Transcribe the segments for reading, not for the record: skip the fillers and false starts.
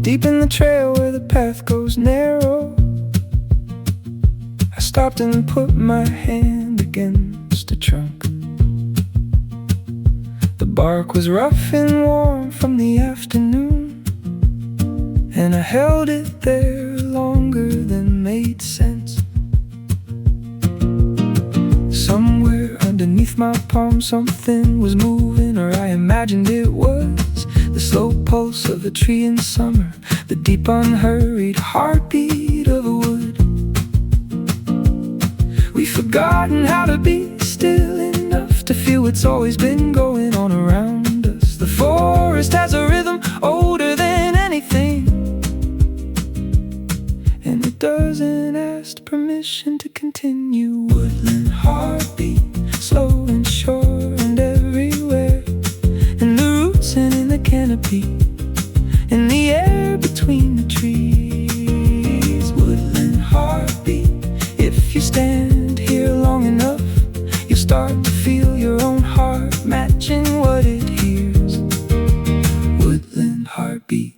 deep in the trail where the path goes narrow. I stopped and put my hand against the trunk. The bark was rough and warm from the afternoon, and I held it there longer than made sense. Somewhere underneath my palm something was moving, or I imagined it was the slow pulse of a tree in summer, the deep unhurried heartbeat of a wood. We've forgotten how to be still enough to feel what's always been going on around us. The forest has a rhythm older than anything, and it doesn't ask permission to continue. Woodland heartbeat, slow and sure and everywhere, in the roots and in the canopy, in the air between the trees. Woodland heartbeat, if you stand here long enough, you'll start to feel your own heart matching what it hears. Woodland heartbeat.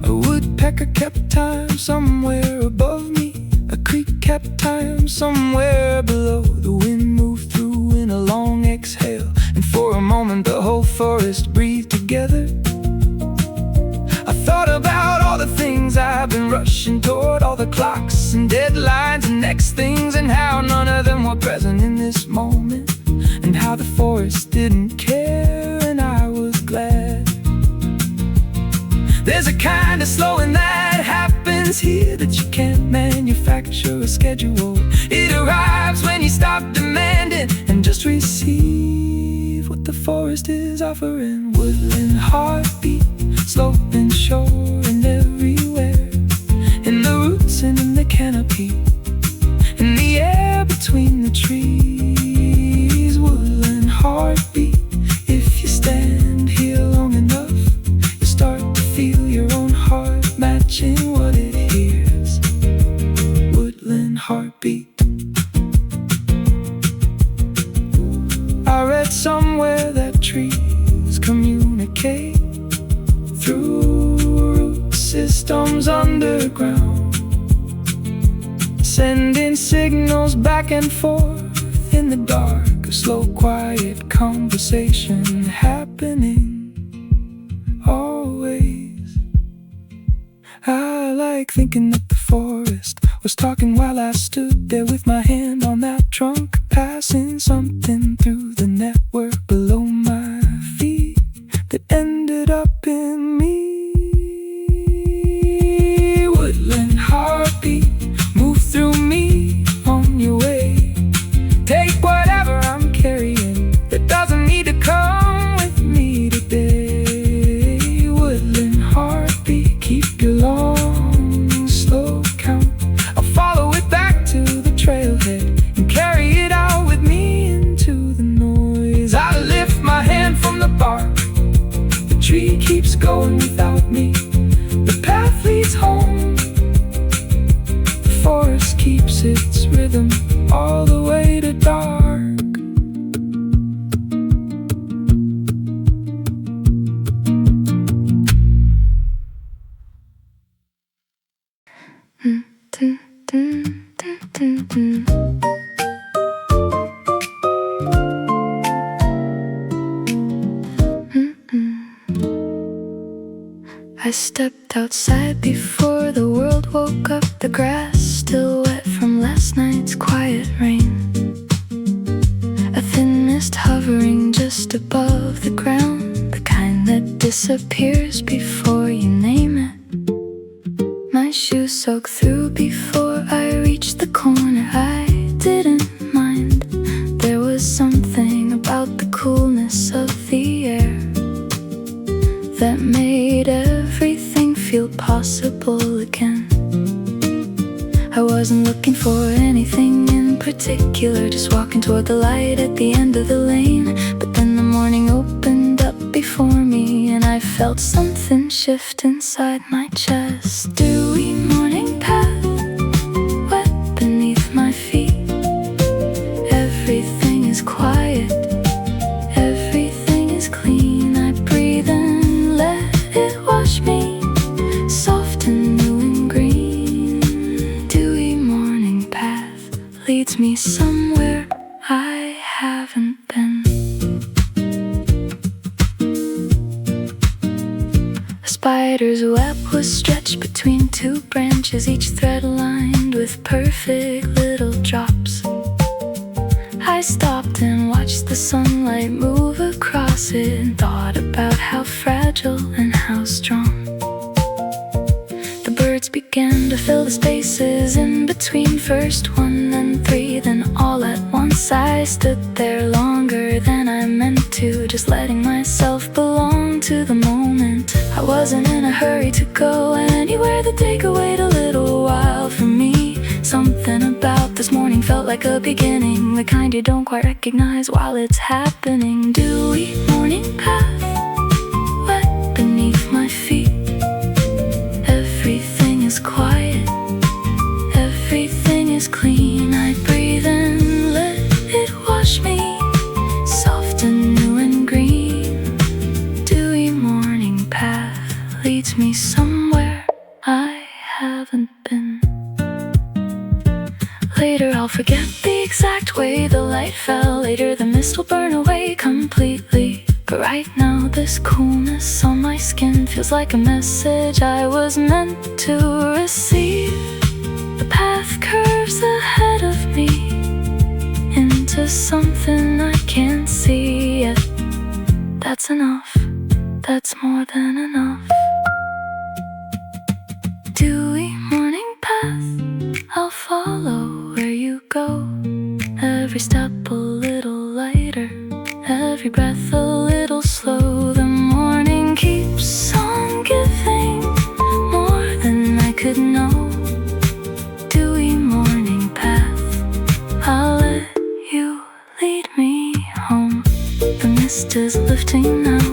A woodpecker kept time somewhere above me, a creek kept time somewhere below. The wind moved through in a long exhale, and for a moment the whole forest breathed together. I thought about all the things I've been rushing toward, all the clocks and deadlines and next things, and how none of them were present in this moment, and how the forest didn't care, and I was glad. There's a kind of slowing that happens here that you can't manufacture or schedule. It arrives when you stop demanding and just receive what the forest is offering. Woodland heartbeat, slow and sure and everywhere, in the roots and in the canopy, in the air between the trees. Woodland heartbeat, if you stand here long enough, you start to feel your own heart matching what it hears. Woodland heartbeat. I read somewhere that trees communicate through root systems underground, sending signals back and forth in the dark. A slow, quiet conversation happening always. I like thinking that the forest was talking while I stood there with my hand on that trunk, passing something through the network below my feet that ended up in me. Woodland heartbeat, move through me on your way. Take whatever I'm carrying that doesn't need to come with me today. Woodland heartbeat, keep your long, slow count. I'll follow it back to the trailhead and carry it out with me into the noise. I lift my hand from the bark, the tree keeps going without me, the path leads home, the forest keeps its rhythm all the way to dark. I stepped outside before the world woke up, the grass still wet from last night's quiet rain. A thin mist hovering just above the ground, the kind that disappears before you name it. My shoes soaked through before I reached the corner. I didn't mind. There was something about the coolness of the air that made everything feel possible again. I wasn't looking for anything in particular, just walking toward the light at the end of the lane. But then the morning opened up before me, and I felt something shift inside my chest. Dewy morning path, wet beneath my feet. Everything is quiet, everything is been. A spider's web was stretched between two branches, each thread lined with perfect little drops. I stopped and watched the sunlight move across it and thought about how fragile and how strong. The birds began to fill the spaces in between, first one, then three, then all at once. I stood there longer than I meant to, just letting myself belong to the moment. I wasn't in a hurry to go anywhere. The day could wait a little while for me. Something about this morning felt like a beginning, the kind you don't quite recognize while it's happening. Dewy morning path, wet beneath my feet. Everything is quiet, everything is clean. I breathe and let it wash me, soft and new and green. Dewy morning path leads me somewhere I haven't been. Later I'll forget the exact way the light fell. Later the mist will burn away completely. But right now this coolness on my skin feels like a message I was meant to receive. The path curves ahead of me into something I can't see yet. That's enough, that's more than enough. Dewy morning path, I'll follow where you go. Every step a little lighter, every breath a little slow. The morning keeps on giving more than I could know. Dewy morning path, I'll let you lead me home. The mist is lifting now,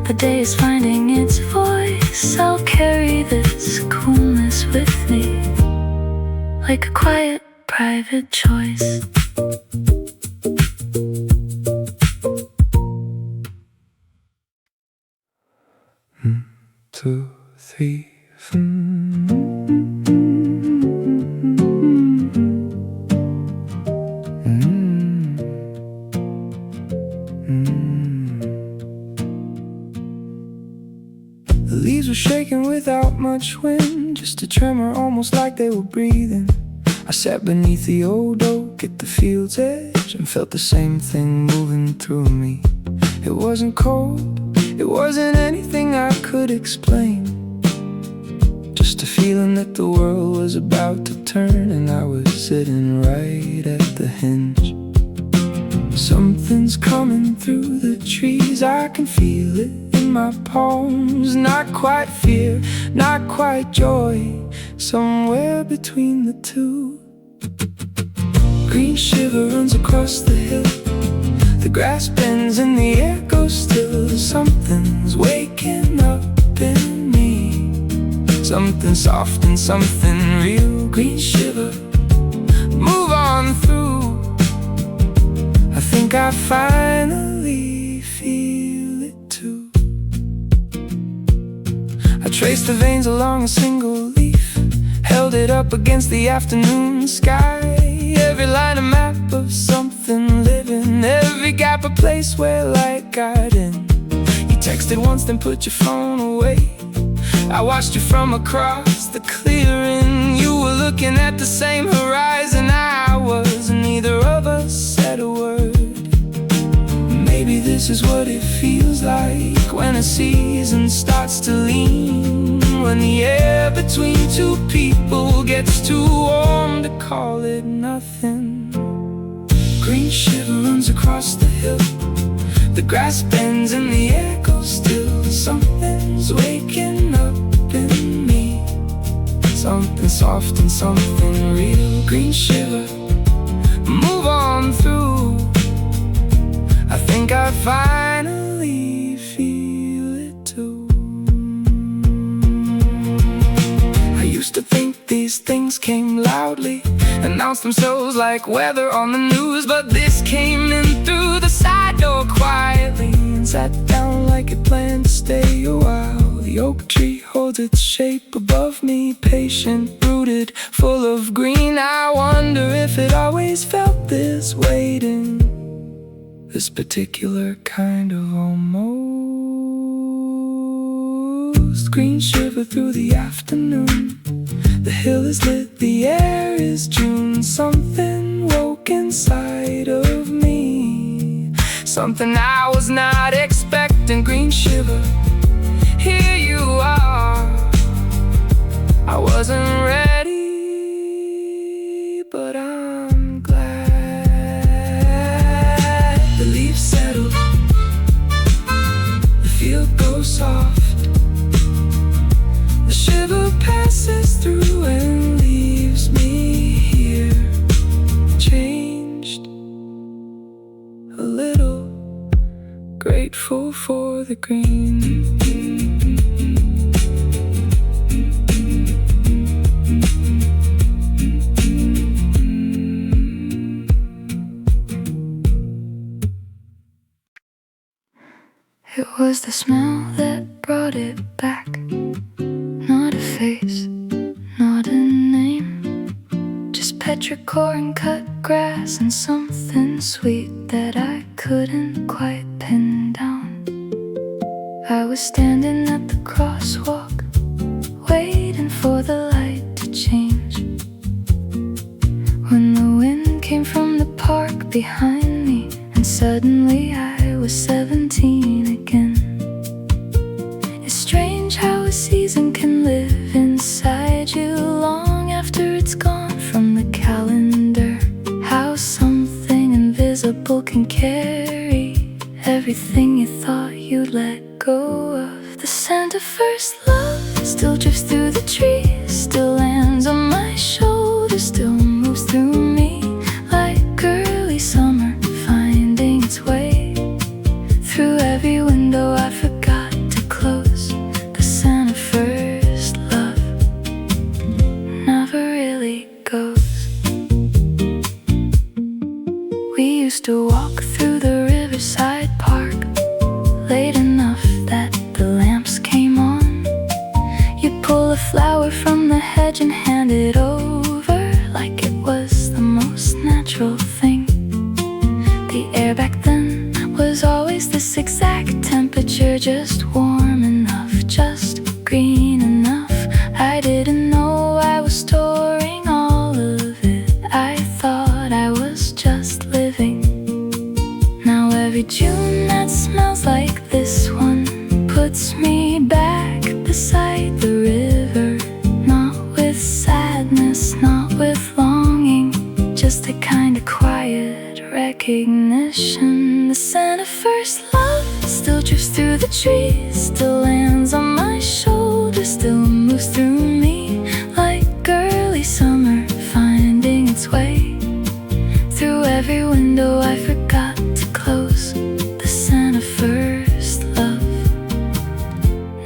the day is finding its voice. I'll carry this coolness with me, like a quiet, private choice. 1, 2, 3, The leaves were shaking without much wind, just a tremor almost like they were breathing. I sat beneath the old oak at the field's edge and felt the same thing moving through me. It wasn't cold, it wasn't anything I could explain, just a feeling that the world was about to turn and I was sitting right at the hinge. Something's coming through the trees, I can feel it in my palms. Not quite fear, not quite joy, somewhere between the two. Green shiver runs across the hill, the grass bends and the air goes still. Something's waking up in me, something soft and something real. Green shiver, move on through. I think I finally feel it too. I traced the veins along a single leaf, held it up against the afternoon sky. Every line a map of something living, every gap a place where light got in. You texted once then put your phone away. I watched you from across the clearing. You were looking at the same horizon I was, and neither of us said a word. Maybe this is what it feels like when a season starts to lean, when the air between two people gets too warm to call it nothing. Green shiver runs across the hill, the grass bends and the air goes still. Something's waking up in me, something soft and something real. Green shiver, move on through. I think I finally feel it too. I used to think these things came loudly, announced themselves like weather on the news, but this came in through the side door quietly and sat down like it planned to stay a while. The oak tree holds its shape above me, patient, rooted, full of green. I wonder if it always felt this, waiting this particular kind of almost. Green shiver through the afternoon. The hill is lit, the air is June. Something woke inside of me, something I was not expecting. Green shiver, here you are. I wasn't ready, but I'm glad. The leaves settle, the field goes soft. The shiver passes through and leaves me here, changed a little, grateful for the green. It was the smell that brought it back. Not a face, not a name, just petrichor and cut grass and something sweet that I couldn't quite pin down. I was standing at the crosswalk, waiting for the light to change, when the wind came from the park behind me, and suddenly I was 17 again. It's strange how a season can live inside you long after it's gone from the calendar. How something invisible can carry everything you thought you'd let go of. The scent of first love still drifts through the trees, still lands on my shoulder, still moves through me like early summer finding its way through every window I forgot to close. The scent of first love never really goes. We used to walk through the riverside park late enough that the lamps came on. You'd pull a flower from the hedge and hand it over like it was the most natural thing. The air back then was always this exact temperature, just warm enough, just green enough. I didn't know I was storing all of it. I thought I was just living. Now every June that smells like this one puts me back beside the river, not with sadness, not with longing, just a kind of quiet recognition. The scent of first love still drifts through the trees, still lands on my shoulder, still moves through me like early summer finding its way through every window I forgot to close. The scent of first love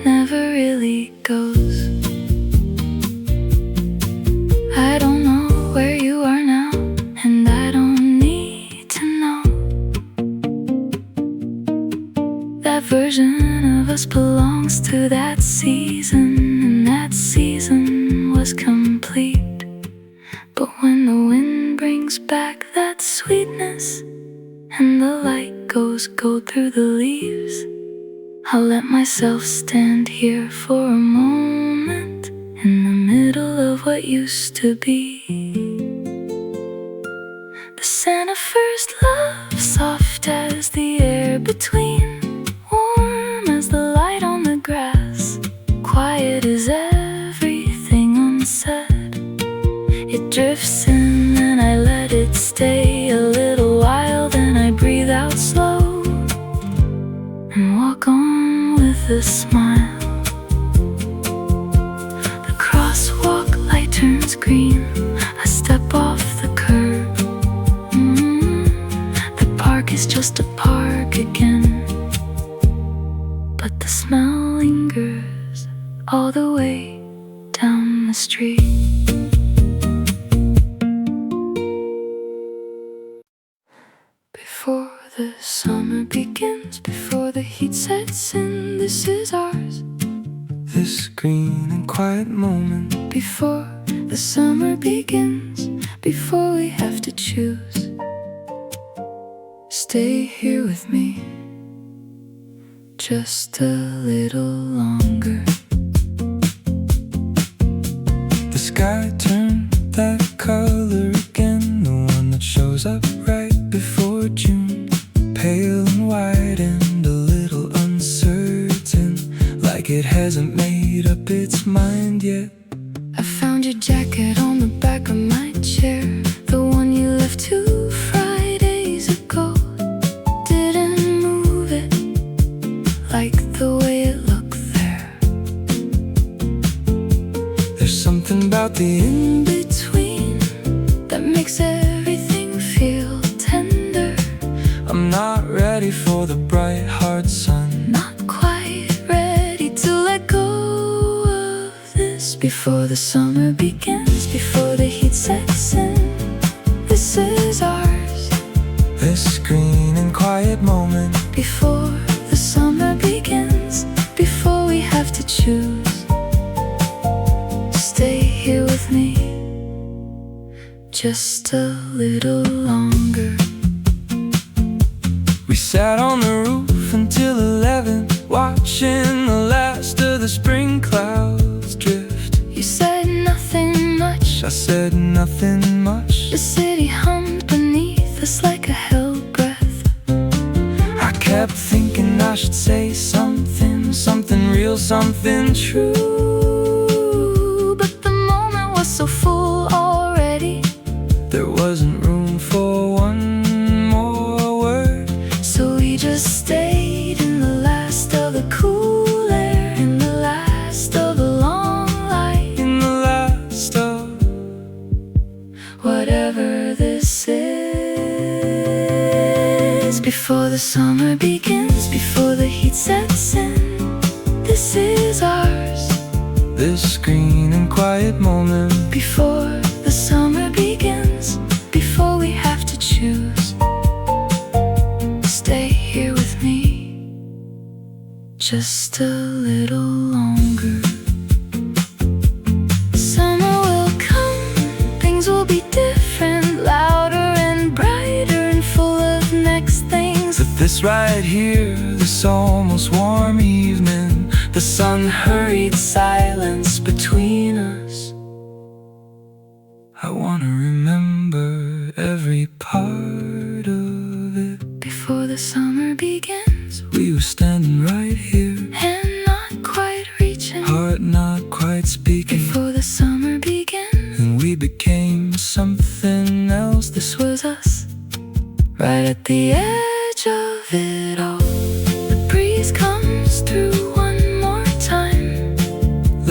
never really goes. I don't know where you are now, and I don't need to know. That version of us belongs to that season, and that season was complete. But when the wind brings back that sweetness and the light goes gold through the leaves, I'll let myself stand here for a moment in the middle of what used to be. The scent of first love, soft as the air between, warm as the light on the grass, quiet as everything unsaid. It drifts in and I let it stay a little while, then I breathe out slow and walk on with a smile. The crosswalk light turns green, I step off the curb. The park is just a park again, but the smell lingers all the way down the street. Before the summer begins, before the heat sets in, this is ours. This green and quiet moment. Before the summer begins, before we have to choose. Stay here with me just a little longer. The sky turned that color again, the one that shows up right before June. Pale and white and a little uncertain, like it hasn't made up its mind yet. I found your jacket on the back of my chair, the one you left 2 Fridays ago. Didn't move it like the way it looked there. There's something about the in-between that makes everything feel tender. I'm not ready for the bright hard sun. Not quite ready to let go of this before the summer begins, before the heat sets in. This is ours. This green and quiet moment, Before the summer begins, before we have to choose. Stay here with me just a little longer. we sat on the roof until 11, watching the last of the spring clouds drift. You said nothing much. I said nothing much. The city hummed beneath us like a held breath. I kept thinking I should say something, something real, something true. But the moment was so full already. There wasn't room for one more word. So we just stayed in the last of the cool air, in the last of the long light, In the last of whatever this is. Before the summer begins, before the heat sets in. This is ours. this green and quiet moment, Before the summer begins, before we have to choose. Stay here with me just a little longer. Summer will come, things will be different, louder and brighter and full of next things. but this right here, this almost warm evening, the sun hurried silence between us. I wanna remember every part of it. Before the summer begins, We were standing right here, and not quite reaching. heart not quite speaking, Before the summer begins, and we became something else. this was us, right at the edge of it all. The breeze comes through one more time.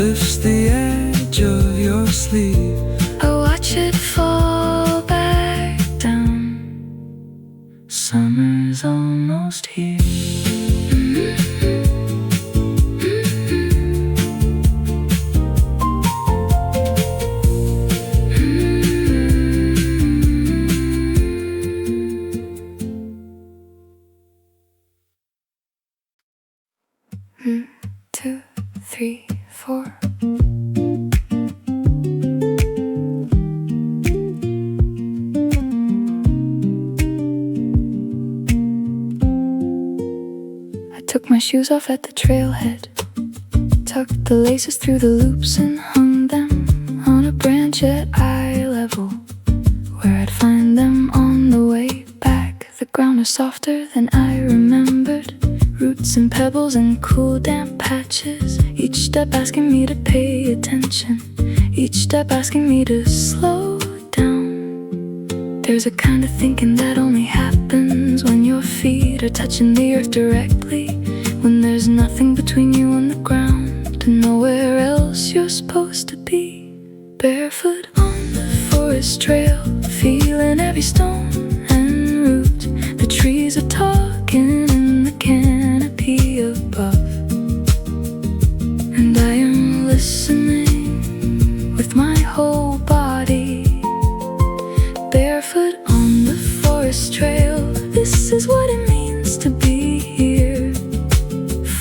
Lifts the edge of your sleeve. I watch it fall back down. Summer's almost here. Two, three, four. I took my shoes off at the trailhead, tucked the laces through the loops and hung them on a branch at eye level, where I'd find them on the way back. The ground is softer than I remembered, roots and pebbles and cool damp patches, each step asking me to pay attention, each step asking me to slow down. There's a kind of thinking that only happens when your feet are touching the earth directly, when there's nothing between you and the ground and nowhere else you're supposed to be. Barefoot on the forest trail, feeling every stone and root. The trees are talking in the canopy above, and I am listening with my whole body. Barefoot on the forest trail, this is what it means to be here,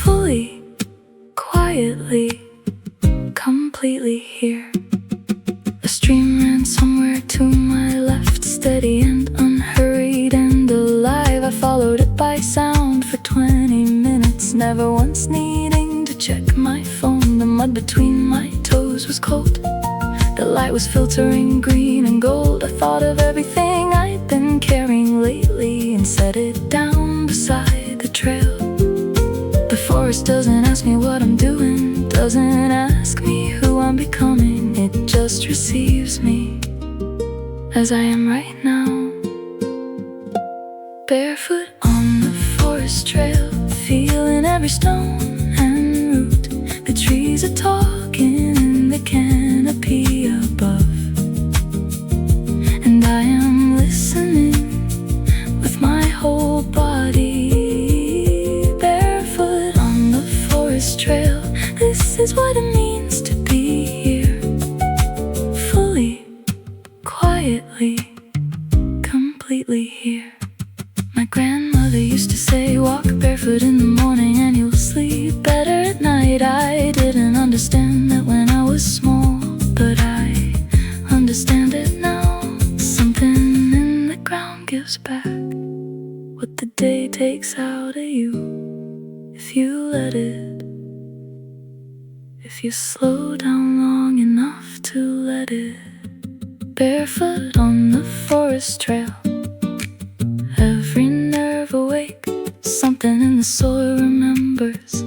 fully, quietly, completely here. A stream ran somewhere to my left, steady and unhurried and alive. I followed 20 minutes, never once needing to check my phone. The mud between my toes was cold. The light was filtering green and gold. I thought of everything I'd been carrying lately and set it down beside the trail. The forest doesn't ask me what I'm doing, doesn't ask me who I'm becoming. It just receives me as I am right now. Barefoot on the forest trail, feeling every stone and root. The trees are talking in the canopy above, and I am listening with my whole body. Barefoot on the forest trail, this is what it means to be here, fully, quietly, completely here. My grandmother used to say, walk barefoot in the morning and you'll sleep better at night. I didn't understand that when I was small, but I understand it now. Something in the ground gives back what the day takes out of you, if you let it. If you slow down long enough to let it. Barefoot on the forest trail, every nerve awake. Something in the soil remembers,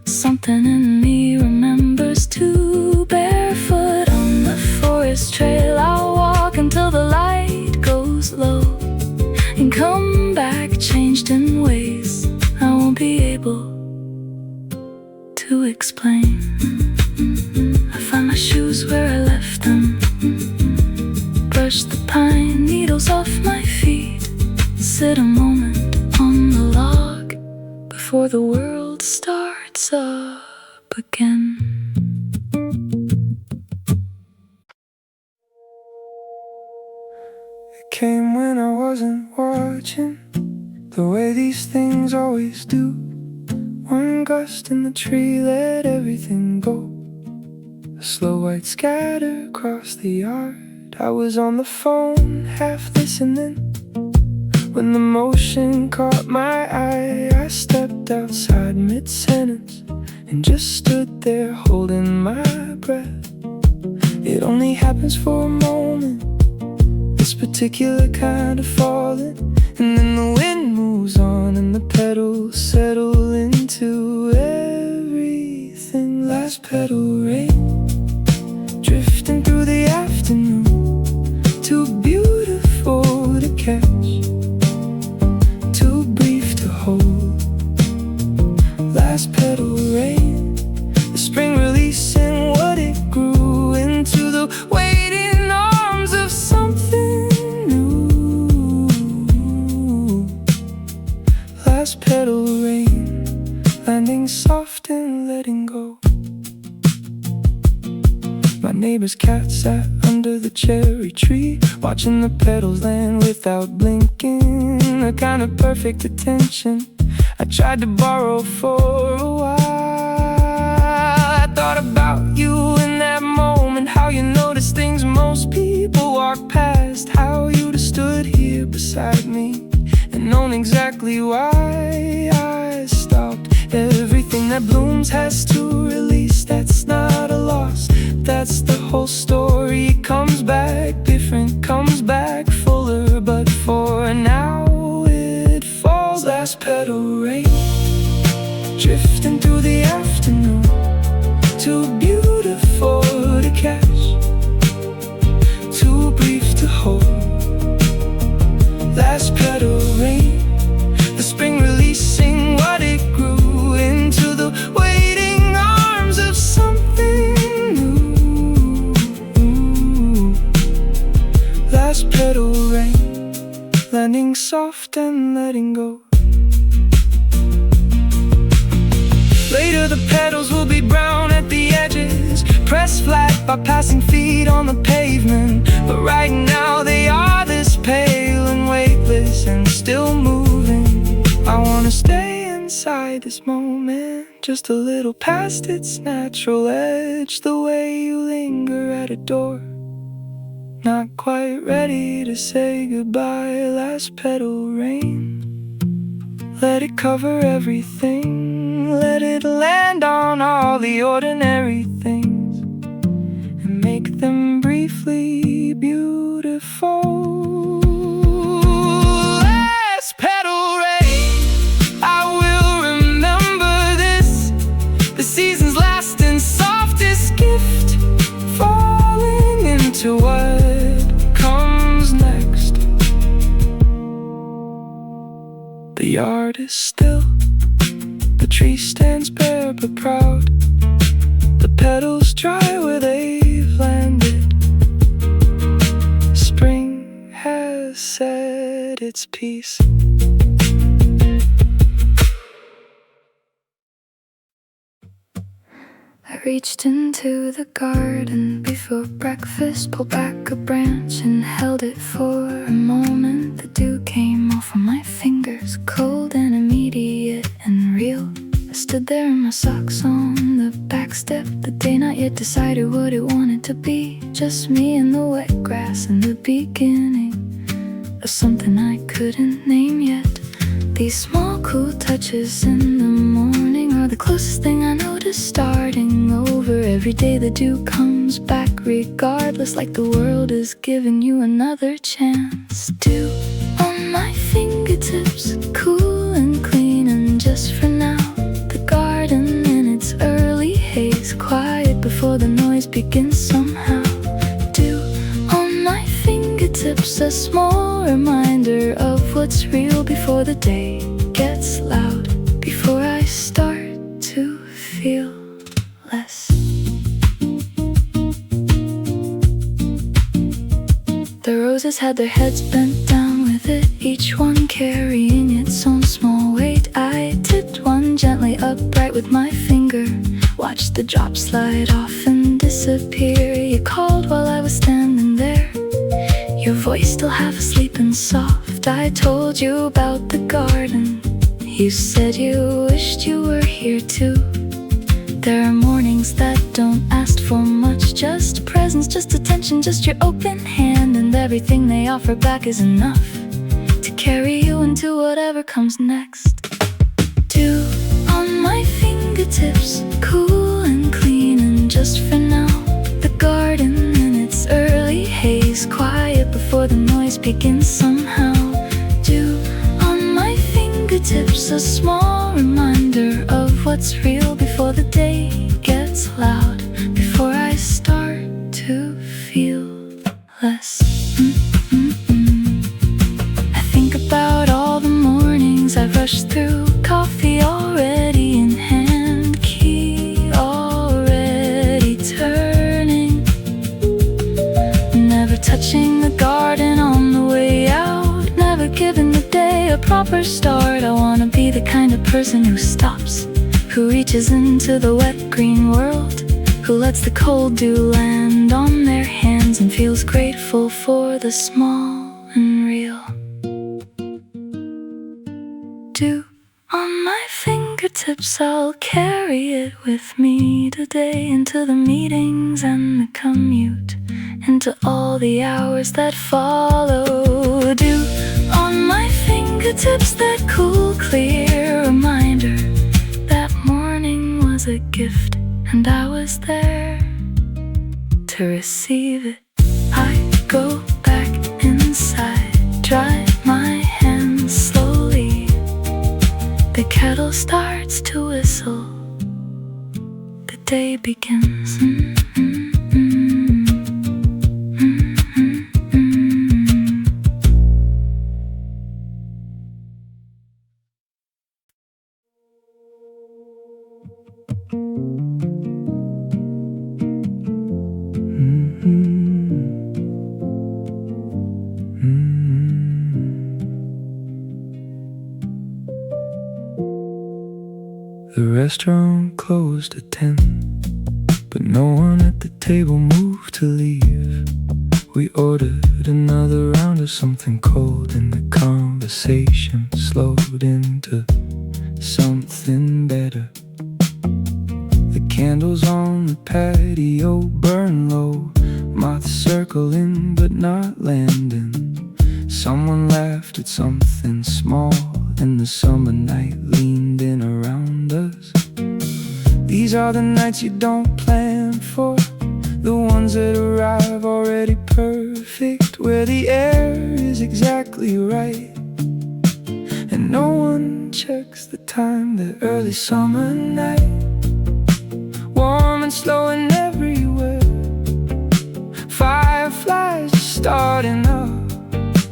something in me remembers too. Barefoot on the forest trail, I'll walk until the light goes low and come back changed in ways I won't be able to explain. I find my shoes where I left them, brush the pine needles off my feet, sit a moment on the log before the world starts up again. It came when I wasn't watching, the way these things always do. One gust in the tree let everything go. A slow white scatter across the yard. I was on the phone, half listening, when the motion caught my eye. I stepped outside mid-sentence and just stood there holding my breath. It only happens for a moment, this particular kind of falling, and then the wind moves on and the petals settle into everything. Last petal rain, drifting through the afternoon, too beautiful to catch, too brief to hold. Last petal rain, the spring releasing what it grew into, the waiting arms of something new. Last petal rain, landing soft and letting go. My neighbor's cat sat under the cherry tree, watching the petals land without blinking, the kind of perfect attention I tried to borrow for a while. I thought about you in that moment, how you notice things most people walk past, how you'd have stood here beside me and known exactly why I stopped. Everything that blooms has to release, that's not a loss, that's the whole story. It comes back different, comes back fuller, but for now it falls. Last petal rain, drifting through the afternoon, too beautiful to catch, too brief to hold. Last petal rain, the spring releasing what it grew into, the waiting arms of something new. Last petal rain, landing soft and letting go. Later the petals will be brown at the edges, pressed flat by passing feet on the pavement. But right now they are this pale and weightless and still moving. I wanna stay inside this moment, just a little past its natural edge, the way you linger at a door, not quite ready to say goodbye. Last petal rain, Let it cover everything. Let it land on all the ordinary things and make them briefly beautiful. Last petal rain, I will remember this, the season's last and softest gift, falling into what comes next. The yard is still, the tree stands bare but proud, the petals dry where they've landed. Spring has said its piece. I reached into the garden before breakfast, pulled back a branch and held it for a moment. The dew came off of my fingers, cold and immediate and real. I stood there in my socks on the back step, the day not yet decided what it wanted to be. Just me and the wet grass and the beginning of something I couldn't name yet. These small cool touches in the morning are the closest thing I know to starting over. Every day the dew comes back regardless, like the world is giving you another chance. Dew on my fingertips, cool and clean, and just for now the garden in its early haze, quiet before the noise begins somehow. Dew on my fingertips, a small reminder of what's real before the day gets loud, before I start to feel less. The roses had their heads bent down with it, each one carrying its own small weight. I tipped one gently upright with my finger, watched the drops slide off and disappear. You called while I was standing there, your voice still half asleep and soft. I told you about the garden, you said you wished you were here too. There are mornings that don't ask for much, just presence, just attention, just your open hand, and everything they offer back is enough to carry you into whatever comes next. Dew on my fingertips, cool and clean, and just for now the garden in its early haze, quiet before the noise begins somehow. Dew on my fingertips, a small reminder of what's real before the day gets loud, before I start to feel less. I think about all the mornings I've rushed through, coffee already in hand, key already turning, never touching the garden on the way out, never giving the day a proper start. I wanna be the kind of person who stops, who reaches into the wet green world, who lets the cold dew land on their hands and feels grateful for the small and real. Dew on my fingertips, I'll carry it with me today, into the meetings and the commute, into all the hours that follow. Dew on my fingertips, that cool, clear reminder that morning was a gift, and I was there to receive it. I go back inside, dry my hands slowly. The kettle starts to whistle, the day begins. The restaurant closed at 10, but no one at the table moved to leave. We ordered another round of something cold, and the conversation slowed into something better. The candles on the patio burn low, moths circling but not landing. Someone laughed at something small and the summer night leaned in around us. These are the nights you don't plan for, the ones that arrive already perfect, where the air is exactly right and no one checks the time. The early summer night, warm and slow and everywhere, fireflies just starting up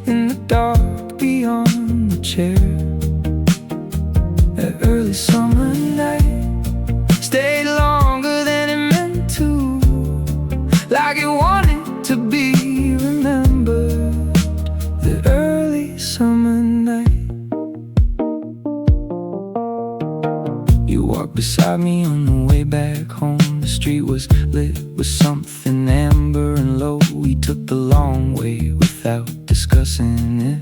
in the dark beyond the chair. That early summer night stayed longer than it meant to, like it wanted to be remembered. The early summer night. You walked beside me on the way back home. The street was lit with something amber and low. We took the long way without discussing it,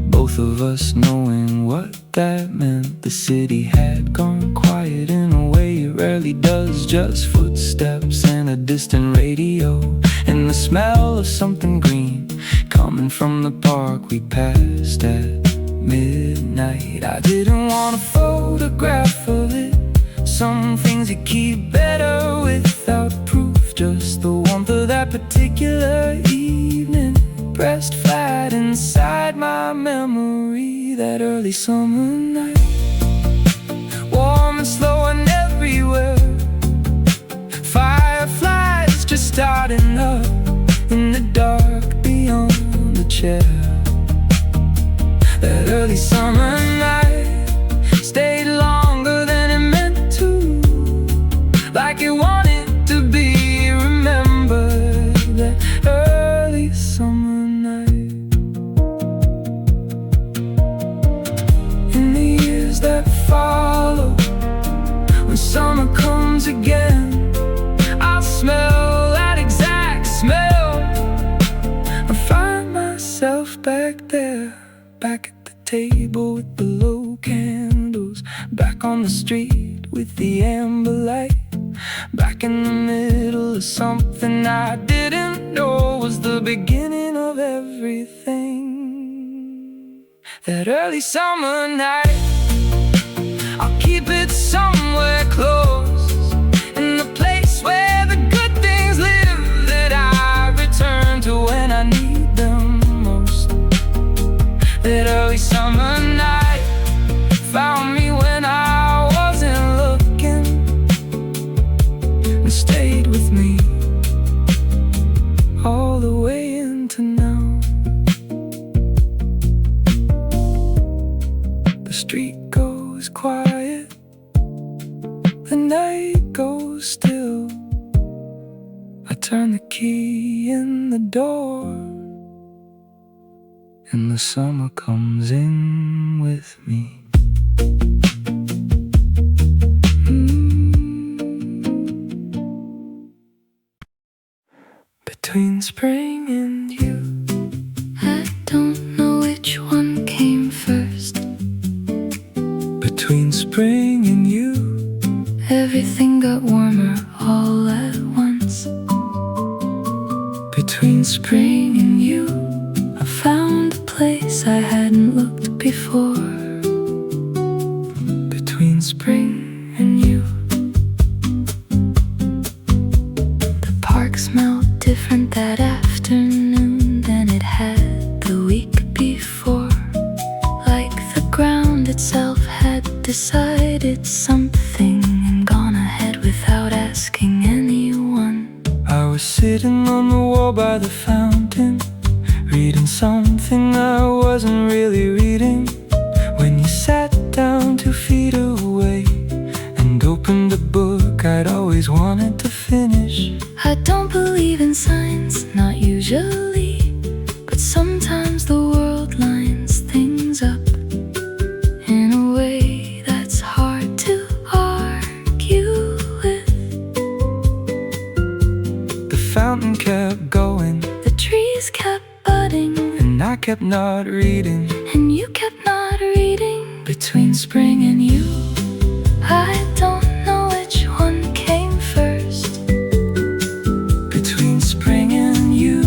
both of us knowing what that meant. The city had gone quiet in a way it rarely does, just footsteps and a distant radio, and the smell of something green coming from the park we passed at midnight. I didn't want a photograph of it, some things you keep better without proof. Just the warmth of that particular evening pressed flat inside my memory. That early summer night, warm and slow and everywhere, fireflies just starting up in the dark beyond the chair. That early summer night stayed longer than it meant to, like it wanted to be remembered. That early summer night. In the years that follow, when summer comes again, I'll smell that exact smell. I find myself back there, back at the table with the low candles, back on the street with the amber light, back in the middle of something I didn't know was the beginning of everything. That early summer night, I'll keep it somewhere close, in the place where the good things live, that I return to when I need them most. That early summer night found me when I wasn't looking, and stayed with me all the way into now. The street goes quiet, the night goes still. I turn the key in the door, and the summer comes in with me. Between spring and you, I don't know which one came first. between spring and you, Everything got warmer all at once. between spring Spring and you, I found a place I hadn't looked before. between spring Spring and you, the park smelled different that afternoon than it had the week before. Like the ground itself had decided something and gone ahead without asking anyone. I was sitting on the wall by the fountain, reading something I wasn't really reading, when you sat down 2 feet away and opened a book I'd always wanted to finish. I don't believe in signs, not usually, but sometimes the world lines things up in a way that's hard to argue with. The fountain kept going, The trees kept budding, and I kept not reading. and you kept not reading. Between spring and you, I don't know which one came first. Between spring and you,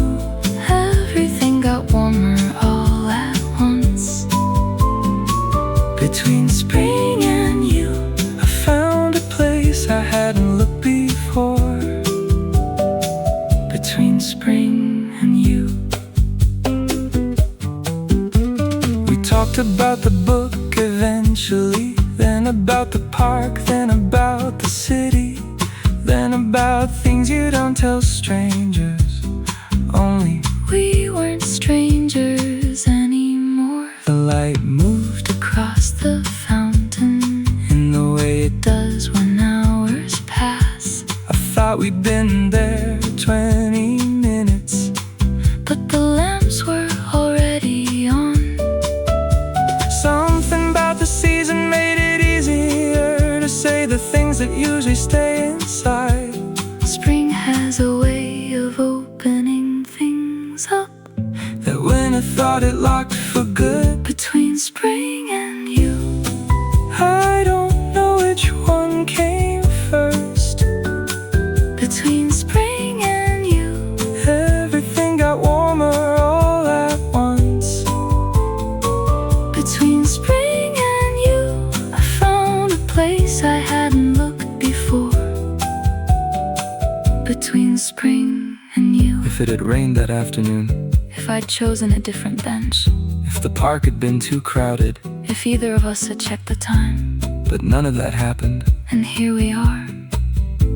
Everything got warmer all at once. about the park, then about the city, then about things you don't tell strangers. Only we weren't strangers anymore. the light moved Across the fountain in the way it does when hours pass. I thought we'd been there 20 minutes, But the lamps were already on. something about the season made it easier to say the things that usually stay inside. Spring has a way of opening things up. That when I thought it locked for good, Between spring and you, I don't know which one came first. between spring and you, Everything got warmer all at once. between spring and you, I found a place I hadn't looked before. Between spring and you, If it had rained that afternoon, if I'd chosen a different bench, if the park had been too crowded, if either of us had checked the time, but none of that happened. and here we are,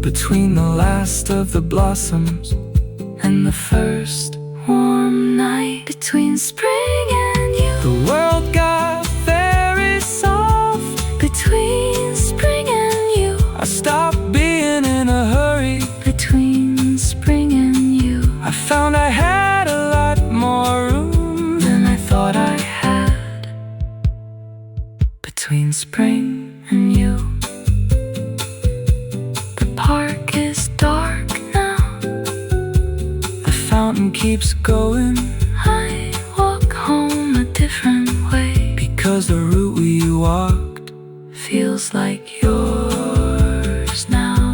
Between the last of the blossoms and the first warm night. Between spring and you, the world got very soft. between spring and you, I stopped being in a hurry. between spring and you, I found I had a lot more room than I thought I had. between spring And you, the park is dark now. The fountain keeps going, I walk home a different way. because the route we walked Feels like yours now.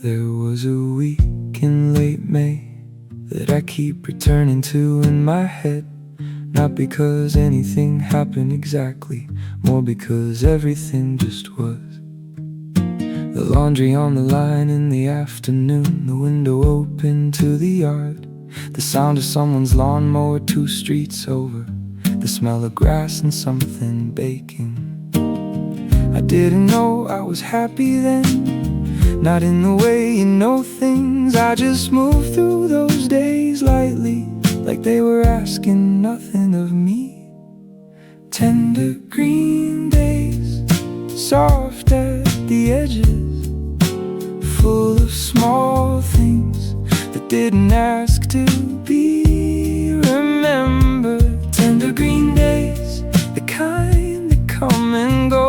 There was a week in late May that I keep returning to in my head. Not because anything happened exactly, more because everything just was. The laundry on the line in the afternoon, the window open to the yard, the sound of someone's lawnmower 2 streets over, the smell of grass and something baking. I didn't know I was happy then, not in the way you know things. I just moved through those days lightly, like they were asking nothing of me. Tender green days, soft at the edges, full of small things that didn't ask to be. Remember tender green days, the kind that come and go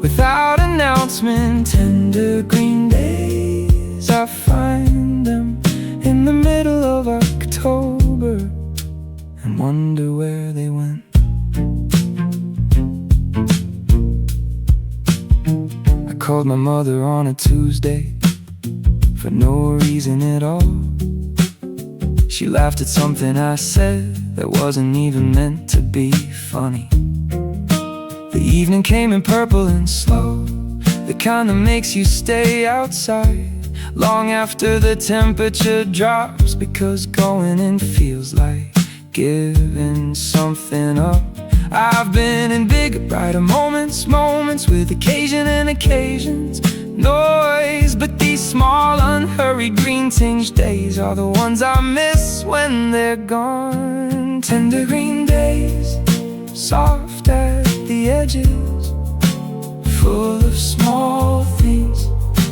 without announcement. Tender green days, I find them in the middle of October and wonder where they went. I called my mother on a Tuesday for no reason at all. She laughed at something I said that wasn't even meant to be funny. The evening came in purple and slow, the kind that makes you stay outside long after the temperature drops, because going in feels like giving something up. I've been in bigger, brighter moments, moments with occasion and occasions, noise, but these small, unhurried, green-tinged days are the ones I miss when they're gone. Tender green days, soft at the edges, full of small things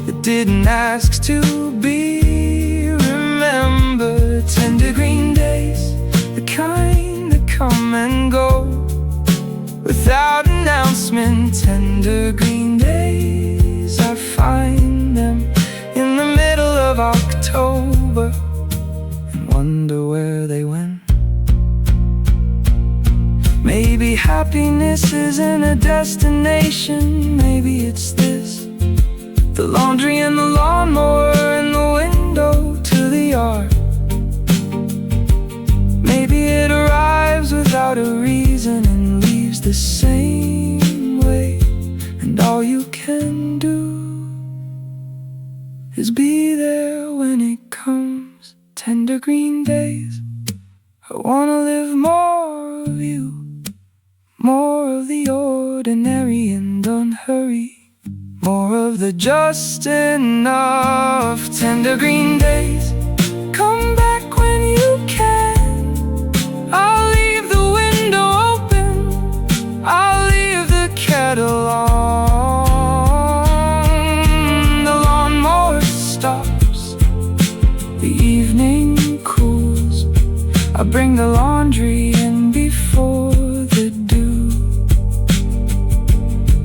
that didn't ask to be. Remember tender green days, the kind that come and go without announcement. Tender green days, I find them in the middle of October and wonder where they went. Maybe happiness isn't a destination, maybe it's this: the laundry and the lawnmower and the window to the yard. Maybe it arrives without a reason and leaves the same way, and all you can do is be there when it comes. Tender green days, I wanna live more of you, more of the ordinary and unhurried, more of the just enough. Tender green days, come back when you can. I'll leave the window open, I'll leave the kettle on. The lawnmower stops, the evening cools, I bring the laundry in before the dew,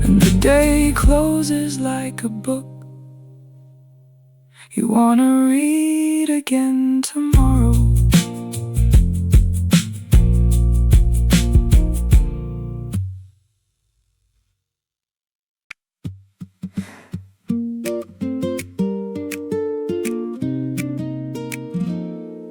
and the day closes like a book you wanna read again tomorrow.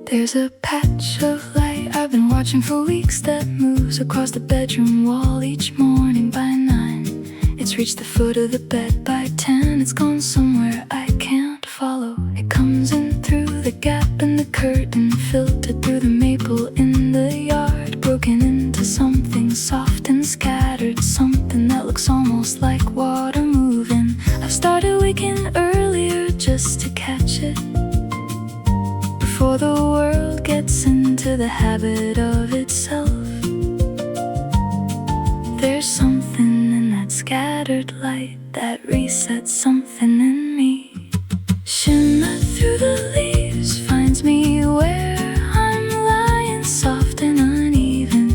There's a patch of light I've been watching for weeks that moves across the bedroom wall each morning by 9. It's reached the foot of the bed by 10. It's gone somewhere I can't follow. It comes in through the gap in the curtain, filtered through the maple in the yard, broken into something soft and scattered, something that looks almost like water moving. I've started waking earlier just to catch it before the world gets into the habit of itself. There's something in that scattered light that resets something in me. Shimmer through the leaves finds me where I'm lying, soft and uneven,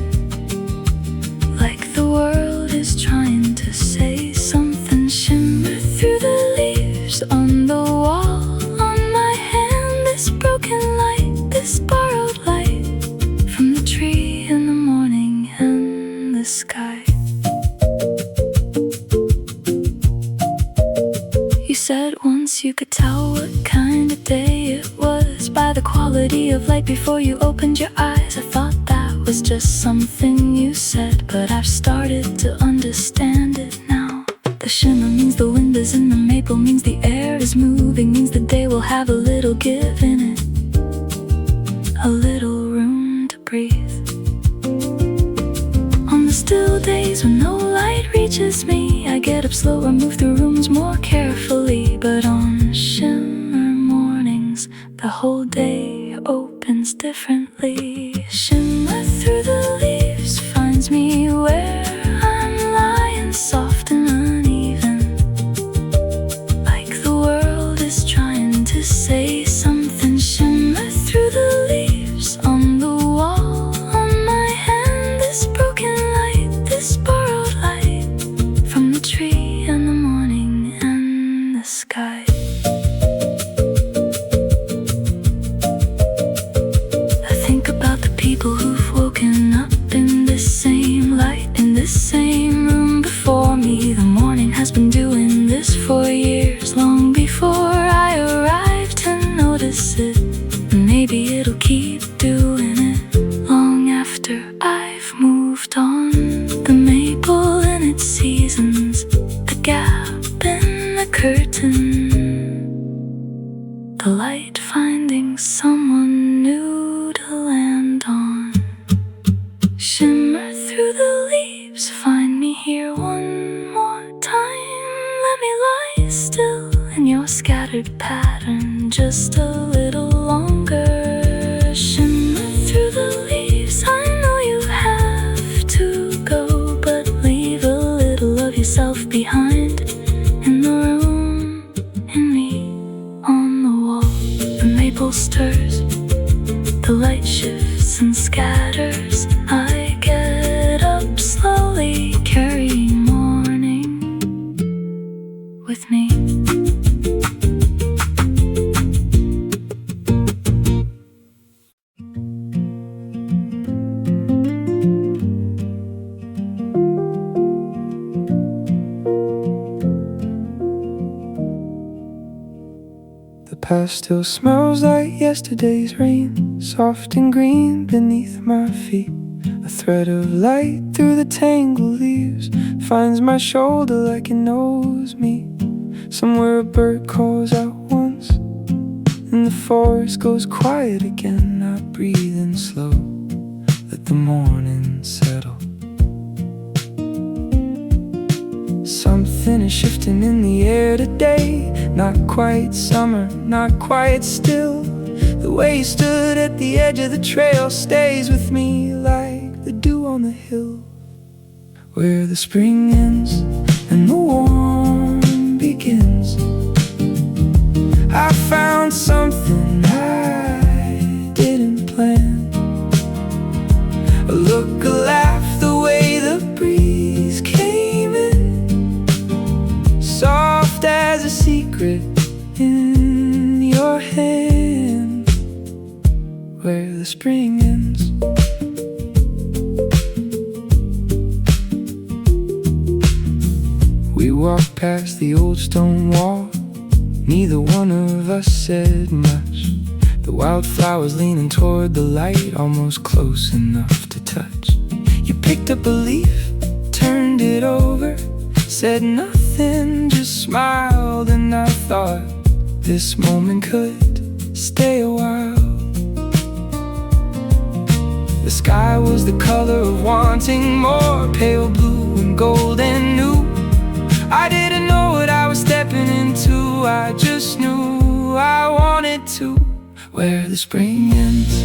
like the world is trying to say something. Shimmer through the leaves on the wall, on my hand, this broken light, this borrowed light from the tree in the morning and the sky. You said once you could tell what kind of day it was by the quality of light before you opened your eyes. I thought that was just something you said, but I've started to understand it now. The shimmer means the wind is in the maple, means the air is moving, means the day will have a little give in it, a little room to breathe. On the still days when no light reaches me, I get up slower, move through rooms more carefully. But on shimmer mornings, the whole day opens differently. Shimmer through the leaves finds me where I'm lying, soft and uneven, like the world is trying to say something. Shimmer through the leaves on the wall, on my hand, this broken light, this borrowed light from the tree and the morning and the sky. I think about the people who've woken up in this same light, in this same room before me. The morning has been doing this for years, long before I arrived to notice it. Maybe it'll keep doing it long after I've moved on. The maple in its seasons, the gap in the curtain, the light finding someone new to land on. Shimmer through the leaves, find me here one more time. Let me lie still in your scattered pattern just a little longer. Shimmer through the leaves, I know you have to go, but leave a little of yourself behind in the room, in me, on the wall. The maple stirs, the light shifts and scatters. I get up slowly, carry morning with me. The past still smells like yesterday's rain, soft and green beneath my feet. A thread of light through the tangled leaves finds my shoulder like it knows me. Somewhere a bird calls out once, and the forest goes quiet again. I breathe in slow, let the morning settle. Something is shifting in the air today. Not quite summer, not quite still. The way you stood at the edge of the trail stays with me like the dew on the hill, where the spring ends and the warm begins. I found something I didn't plan. A look, a laugh, the way the breeze came in, soft as a secret in your hand, where the spring ends. We walked past the old stone wall. Neither one of us said much. The wildflowers leaning toward the light, almost close enough to touch. You picked up a leaf, turned it over, said nothing, just smiled. And I thought this moment could stay a while. The sky was the color of wanting more, pale blue and gold and new. I didn't know what I was stepping into, I just knew I wanted to. Where the spring ends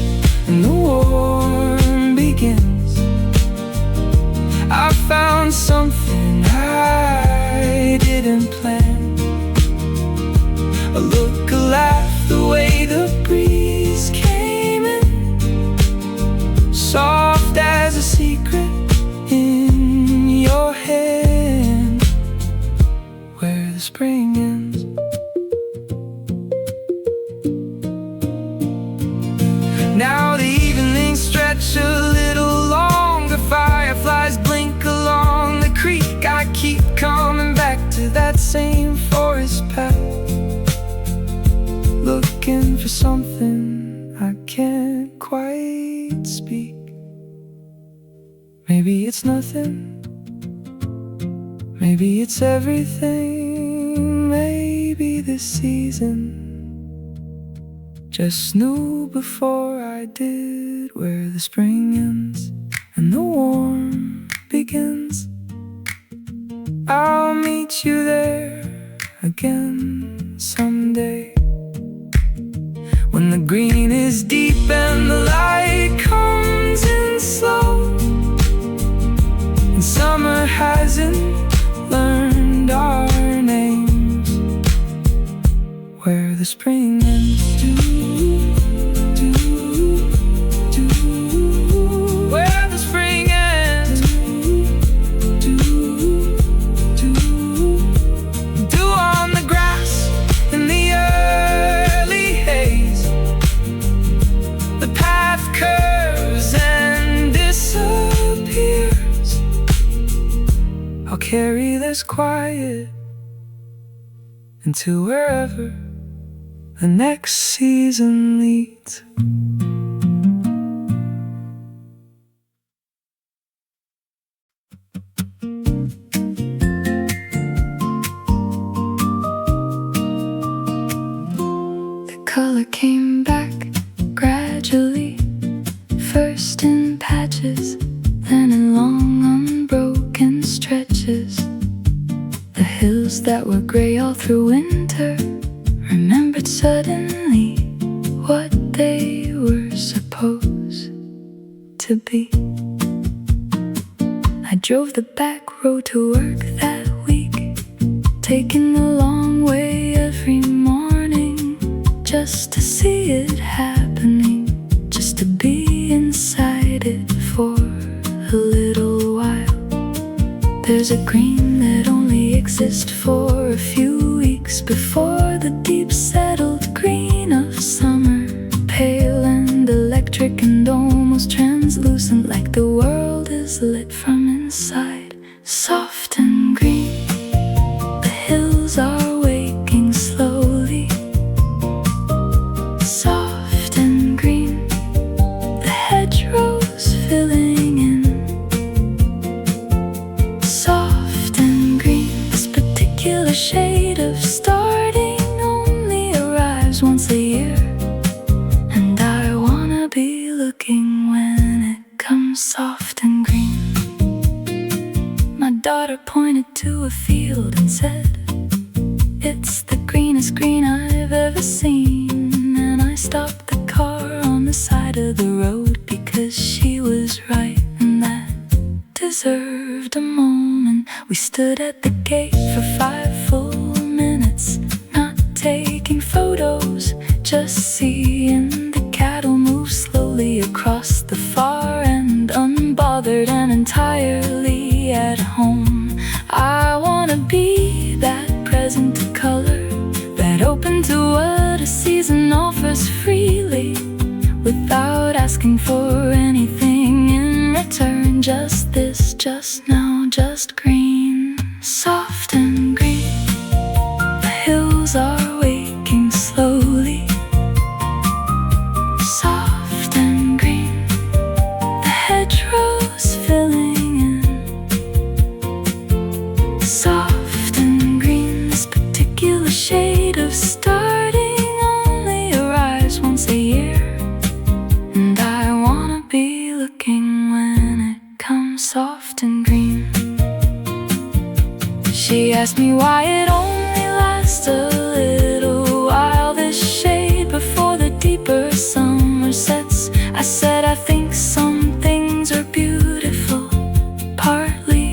and the warm begins, I found something I didn't plan. A look, a laugh, the way the breeze came in, soft as a secret in your hand, where the spring ends. Now the evenings stretch a little longer, fireflies blink along the creek. I keep coming back to that same forest path, looking for something I can't quite speak. Maybe it's nothing, maybe it's everything. Maybe this season just knew before I did, where the spring ends and the warm begins. I'll meet you there again someday, when the green is deep and the light comes in slow, and summer hasn't learned our names, where the spring ends. Where the spring ends. Dew on the grass in the early haze. The path curves and disappears. I'll carry this quiet into wherever the next season leads. The color came back gradually, first in patches, then in long unbroken stretches. The hills that were gray all through winter remembered suddenly what they were supposed to be. I drove the back road to work that week, taking the long way every morning, just to see it happening, just to be inside it for a little while. There's a green that only exists for a few weeks before the deep settled green of summer, pale and electric and almost translucent, like the world is lit from inside, soft and green. The hills are waking slowly, soft and green. The hedgerows filling shade of starting only arrives once a year, and I wanna be looking when it comes soft and green. My daughter pointed to a field and said, "It's the greenest green I've ever seen." And I stopped the car on the side of the road because she was right, and that deserved a moment. We stood at the gate for 5 full minutes, not taking photos, just seeing the cattle move slowly across the far end, unbothered and entirely at home. I wanna be that present to color, that open to what a season offers freely, without asking for anything in return. Just this, just now, just green, soft and green. The hills are waking slowly, soft and green. The hedgerows filling in, soft and green. This particular shade of starting only arrives once a year, and I wanna be looking when it comes soft and green. She asked me why it only lasts a little while, this shade before the deeper summer sets. I said I think some things are beautiful, partly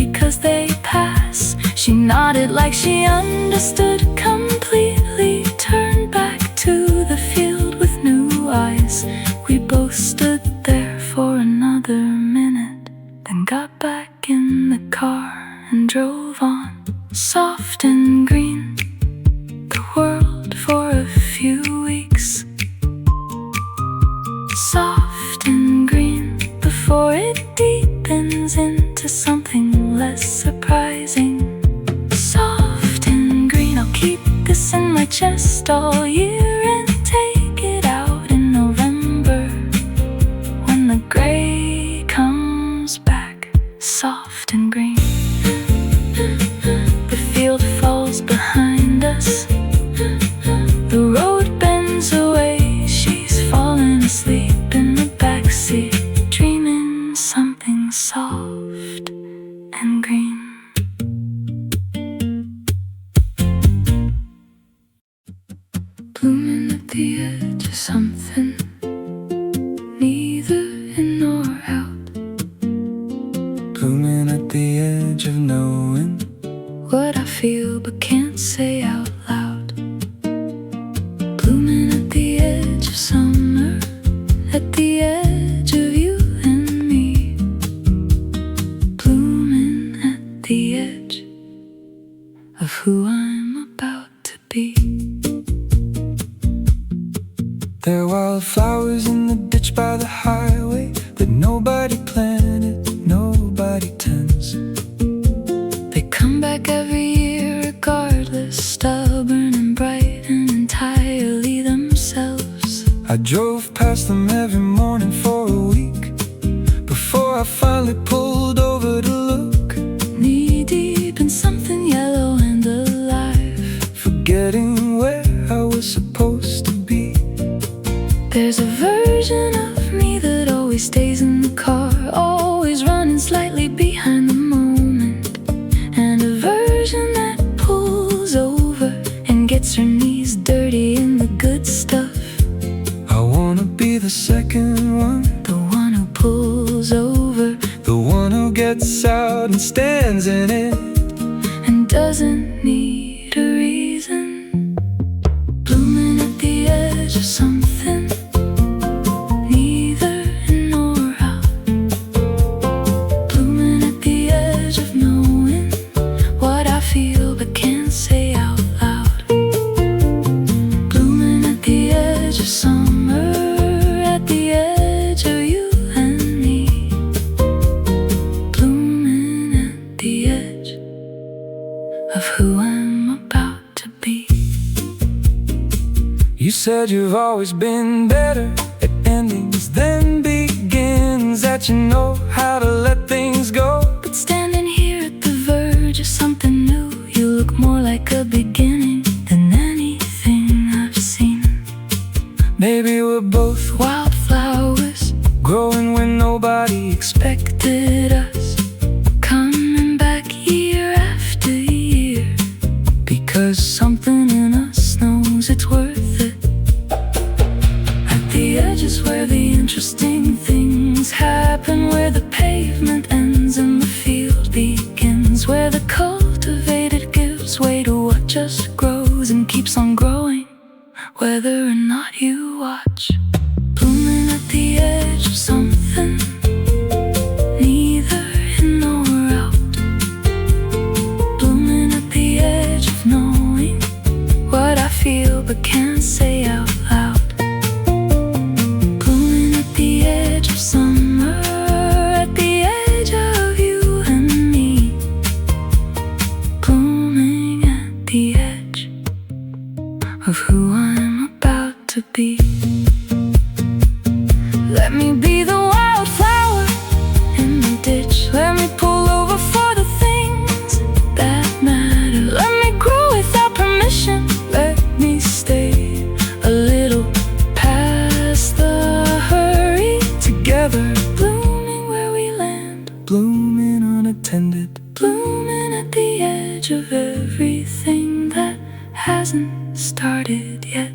because they pass. She nodded like she understood completely, turned back to the field with new eyes. We both stood there for another minute, then got back in the car and drove on. Soft and green, the world for a few weeks. Soft and green before it deepens into something less surprising. Soft and green, I'll keep this in my chest all year and take it out in November when the gray comes back. Soft and green. The field falls behind us, the road bends away. She's fallen asleep in the backseat, dreaming something soft and green. Blooming at the edge of something, neither in nor out. Blooming at the edge of knowing What I feel but can't say out loud. Blooming at the edge of summer, at the edge of you and me. Blooming at the edge of who I'm about to be. there are wildflowers in the ditch by the highway that nobody planted, nobody tends. They come back every year regardless, stubborn and bright and entirely themselves. I drove past them every morning for a week before I finally pulled over to look, Knee deep in something yellow and alive, forgetting where I was supposed to be. There's a version of me that always stays in the car, always running slightly behind the moment, and a version that pulls over and gets her knees dirty in the good stuff. I wanna be the second one, The one who pulls over the one who gets out and stands in it, and doesn't need a reason. Blooming at the edge of something, neither in nor out. Blooming at the edge of knowing what I feel but can't say out loud. Blooming at the edge of summer, at the edge of you and me. Blooming at the edge of who I'm about to be. You said you've always been better at endings than begins, that you know how to let things go. But standing here at the verge of something new, you look more like place where the cultivated gives way to what just grows and keeps on growing, whether or not you watch. Blooming at the edge of something, neither in nor out. Blooming at the edge of knowing what I feel but can't say out loud. Blooming at the edge of summer, at the edge of you and me. Blooming at the edge of who I'm about to be. Let me be the wildflower in the ditch. Let me pull over for the things that matter. Let me grow without permission. Let me stay a little past the hurry together. Blooming where we land, blooming unattended, blooming at the edge of everything that hasn't started yet.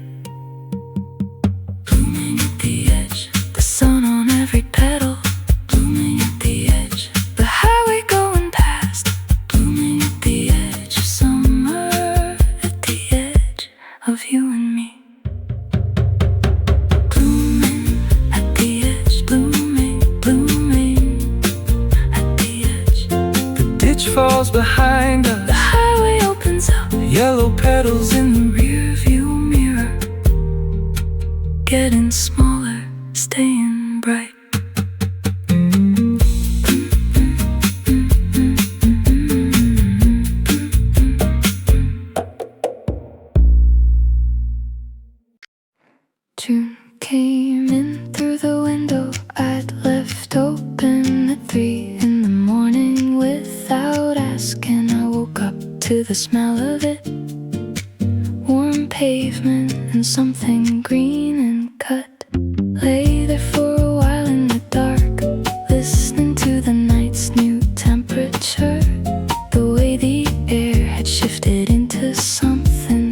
Blooming at the edge, the sun on every petal. Blooming at the edge, the highway going past. Blooming at the edge of summer, at the edge of you and me. Blooming at the edge, blooming, blooming at the edge. The ditch falls behind us, The highway opens up, yellow petals in the rear view mirror, getting smaller, staying bright. June came in through the window I'd left open at 3 in the morning without asking. I woke up to the smell of it, warm pavement and something green and cut. Lay there for a while in the dark, listening to the night's new temperature. The way the air had shifted into something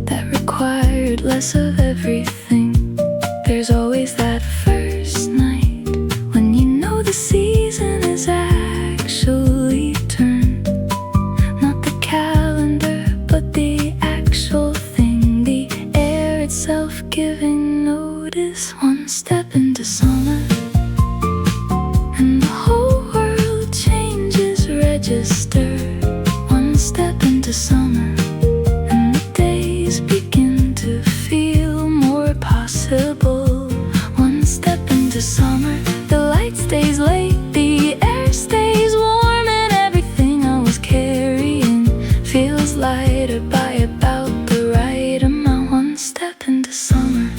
that required less of everything. There's always that first night when you know the season is actually turned. Not the calendar, but the actual thing, the air itself giving notice. One step into summer and the whole world changes register. One step into summer and the days begin to feel more possible. One step into summer, the light stays late, the air stays warm, and everything I was carrying feels lighter by about the right amount. One step into summer.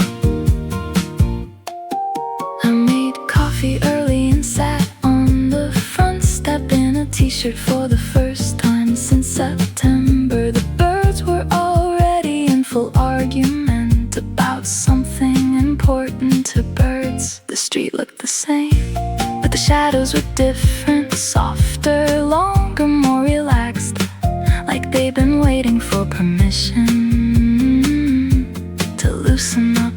I made coffee early and sat on the front step in a t-shirt for the first time since September. The birds were already in full argument about something important to birds. The street looked the same, but the shadows were different, softer, longer, more relaxed, like they'd been waiting for permission to loosen up.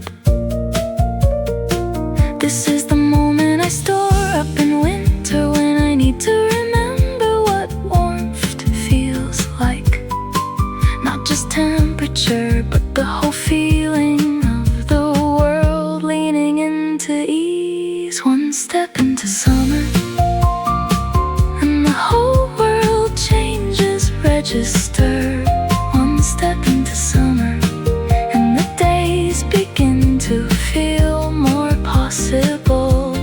This is the moment I store up in winter when I need to remember what warmth feels like. Not just temperature, but the whole feeling of the world leaning into ease. One step into summer and the whole world changes register. One step into summer and the days begin to feel more possible.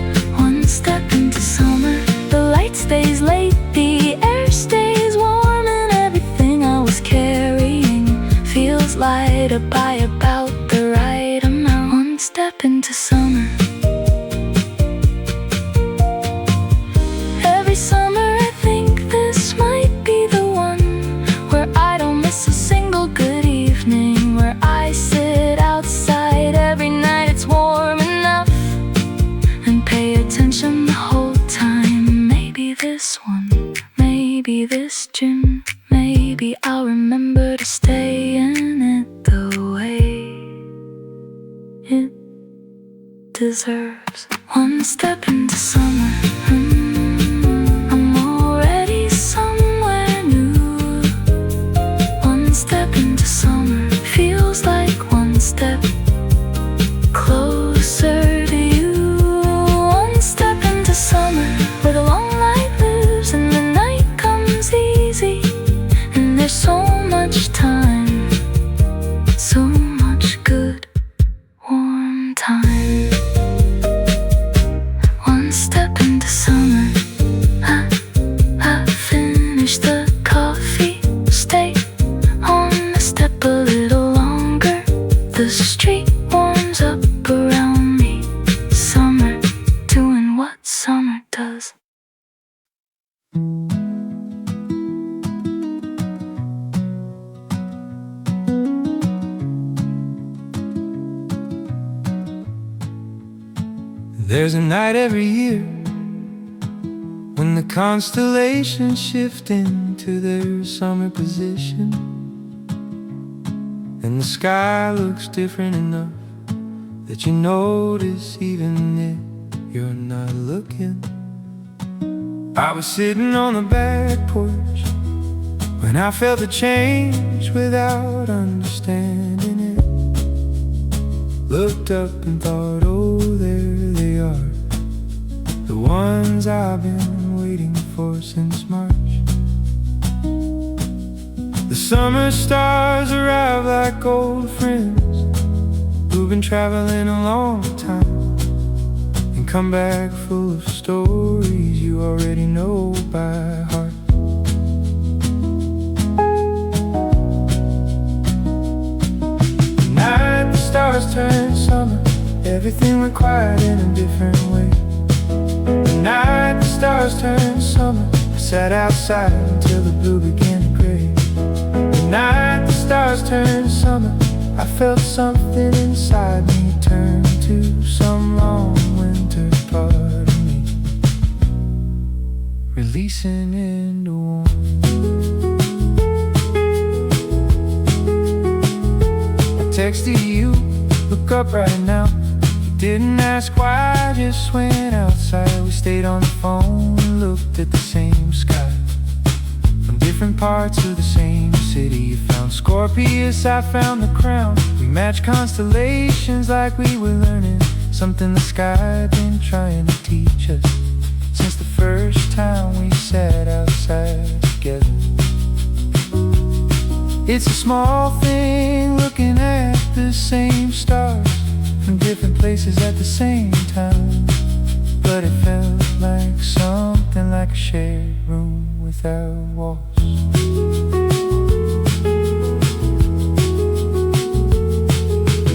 One step into summer, the light stays late, the air stays warm, and everything I was carrying feels lighter by about the right amount. One step into summer. Every summer I think this might be the one where I don't miss a single good evening, where I sit outside every night it's warm enough and pay attention the whole time. Maybe this one, maybe this June, maybe I'll remember to stay in it the way it deserves. One step into summer, I'm already somewhere There's a night every year when the constellations shift into their summer position, and the sky looks different enough that you notice even if you're not looking. I was sitting on the back porch when I felt the change without understanding it. Looked up and thought, oh, there they are, the ones I've been waiting for since March. The summer stars arrive like old friends who've been traveling a long time, and come back full of stories you already know by heart. The night the stars turned summer, everything went quiet in a different way. The night the stars turned summer, I sat outside until the blue began to gray. The night the stars turned summer, I felt something inside me turn to some long winter part of me, releasing into warmth. I texted you, look up right now. You didn't ask why, I just went outside. We stayed on the phone and looked at the same sky, from different parts of the same city. You found Scorpius, I found the crown. We matched constellations like we were learning something the sky had been trying to teach us since the first time we sat outside together. It's a small thing looking at the same stars from different places at the same time, but it felt like something like a shared room without walls.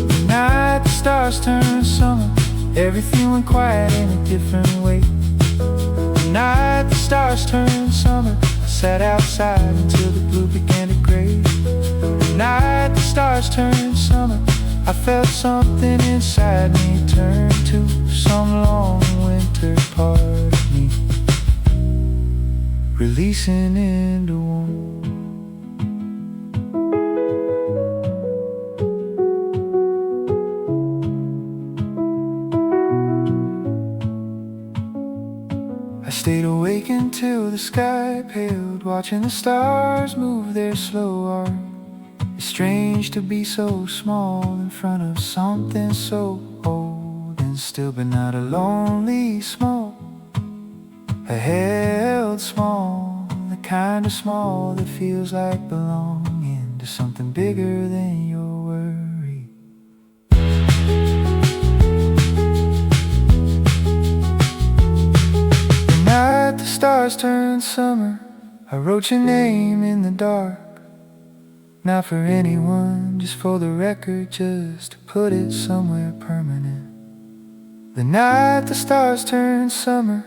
The night the stars turned summer, everything went quiet in a different way. The night the stars turned summer, I sat outside until the blue began to gray. The night the stars turned summer, I felt something inside me turn to some long winter part of me, releasing into warmth. I stayed awake until the sky paled, watching the stars move their slow arc. It's strange to be so small in front of something so old and still, but not a lonely small. A held small, the kind of small that feels like belonging to something bigger than your worry. The night the stars turned summer, I wrote your name in the dark. Not for anyone, just for the record, just to put it somewhere permanent. The night the stars turned summer,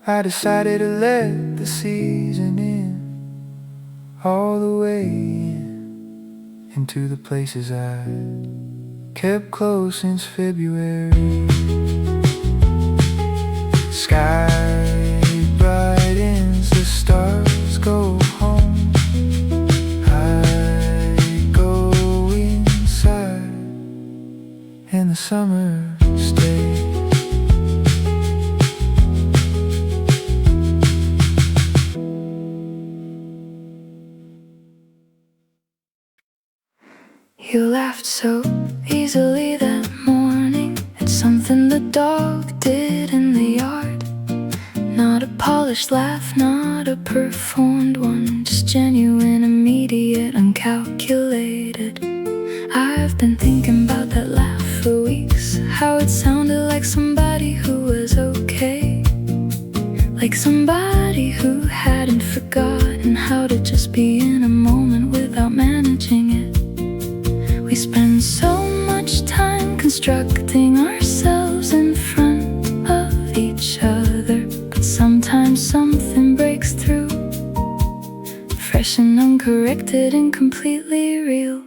I decided to let the season in, all the way in, into the places I kept close since February. Sky brightens, the stars go home. And the summer stays. You laughed so easily that morning at something the dog did in the yard. Not a polished laugh, not a performed one, just genuine, immediate, uncalculated. I've been thinking about that laugh for weeks, how it sounded like somebody who was okay, like somebody who hadn't forgotten how to just be in a moment without managing it. We spend so much time constructing ourselves in front of each other, but sometimes something breaks through, fresh and uncorrected and completely real.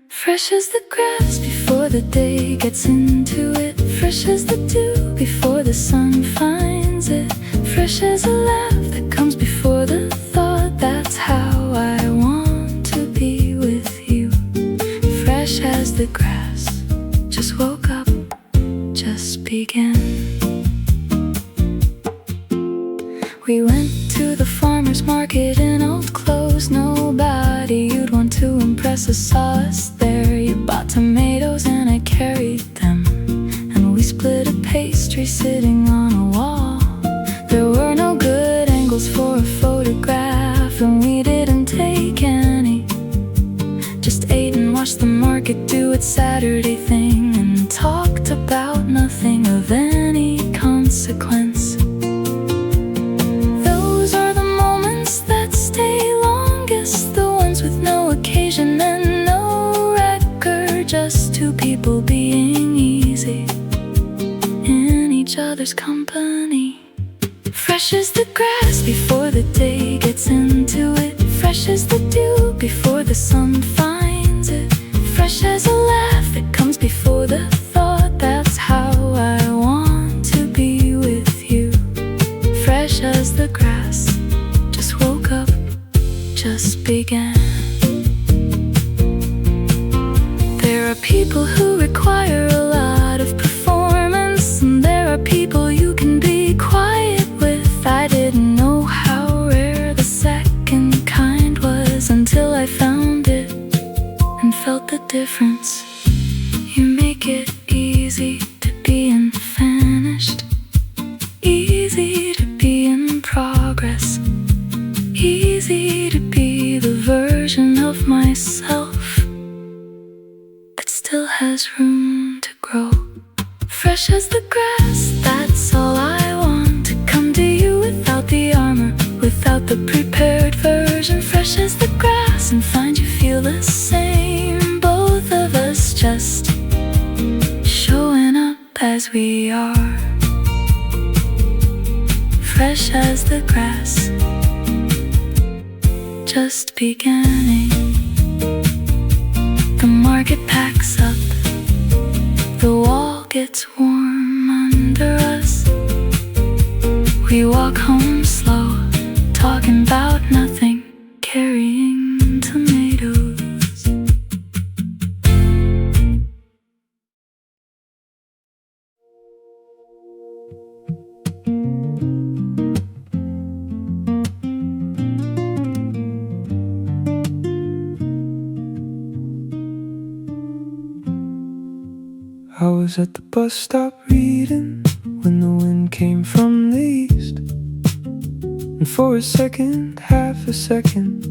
Fresh as the grass before before the day gets into it. Fresh as the dew before the sun finds it. Fresh as a laugh that comes before the thought. That's how I want to be with you. Fresh as the grass, just woke up, just began. We went to the farmer's market in old clothes. Nobody you'd want to impress us saw us there. You bought tomatoes and I carried them, and we split a pastry sitting on a wall. There were no good angles for a photograph, and we didn't take any. Just ate and watched the market do its Saturday thing, and talked about nothing of any consequence. Those are the moments that stay longest, the ones with no occasion and no record, just two people being easy in each other's company. Fresh as the grass before the day gets into it. Fresh as the dew before the sun finds it. Fresh as a laugh that comes before the thought. That's how I want to be with you. Fresh as the grass, just woke up, just began. There are people who require a lot of performance, and there are people you can be quiet with. I didn't know how rare the second kind was until I found it and felt the difference. You make it easy to be unfinished, easy to be in progress, easy to be the version of myself that still has room to grow. Fresh as the grass, that's all I want. To come to you without the armor, without the prepared version. Fresh as the grass and find you feel the same. Both of us just showing up as we are. Fresh as the grass, just beginning. The market packs up, the wall gets warm under us. We walk home slow, talking about nothing, carrying tomatoes. I was at the bus stop reading when the wind came from the east, and for a second, half a second,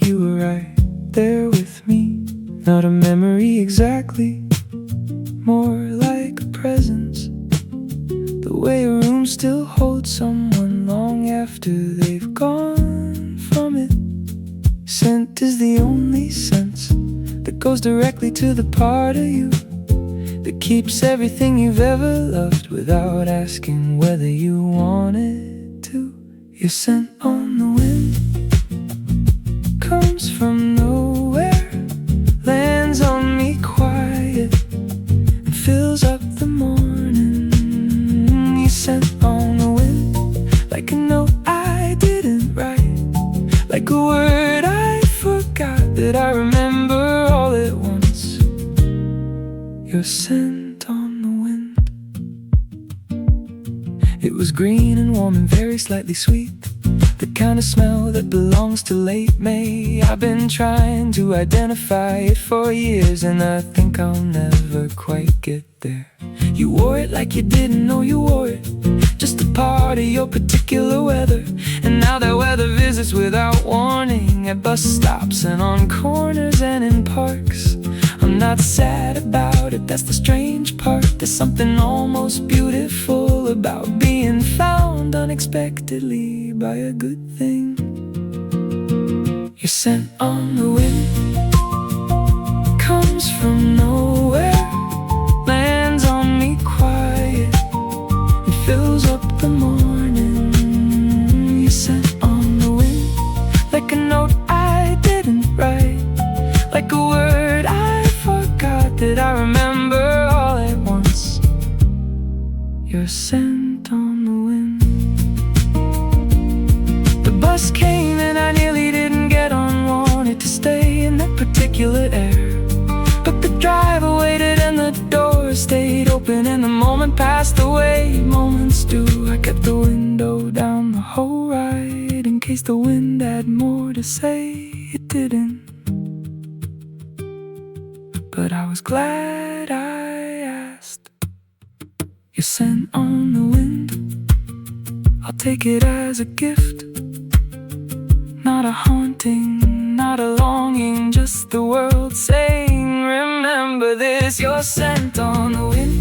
you were right there with me. Not a memory exactly, more like a presence. The way a room still holds someone long after they've gone from it. Scent is the only sense that goes directly to the part of you that keeps everything you've ever loved without asking whether you want it to. Your scent on the wind comes from nowhere, lands on me quiet, and fills up the morning. Your scent on the wind, like a note I didn't write, like a word I forgot that I remember all at once. Your scent on the wind. It was green and warm and very slightly sweet, the kind of smell that belongs to late May. I've been trying to identify it for years, and I think I'll never quite get there. You wore it like you didn't know you wore it, just a part of your particular weather. And now that weather visits without warning, at bus stops and on corners and in parks. I'm not sad about it, that's the strange part. There's something almost beautiful about being found unexpectedly by a good thing. Your scent on the wind comes from nowhere, lands on me quiet, and fills up the morning. Your scent on the wind, like a note I didn't write, like a word I forgot that I remember whole ride in case the wind had more to say. It didn't, but I was glad I asked. Your scent on the wind, I'll take it as a gift. Not a haunting, not a longing, just the world saying, remember this. Your scent on the wind,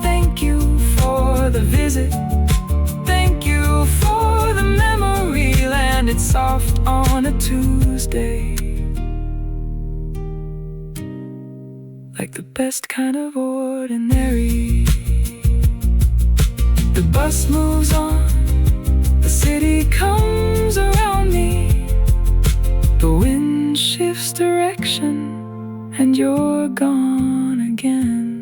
thank you for the visit. Thank you for the memory. Landed soft on a Tuesday, like the best kind of ordinary. The bus moves on, the city comes around me. The wind shifts direction, and you're gone again.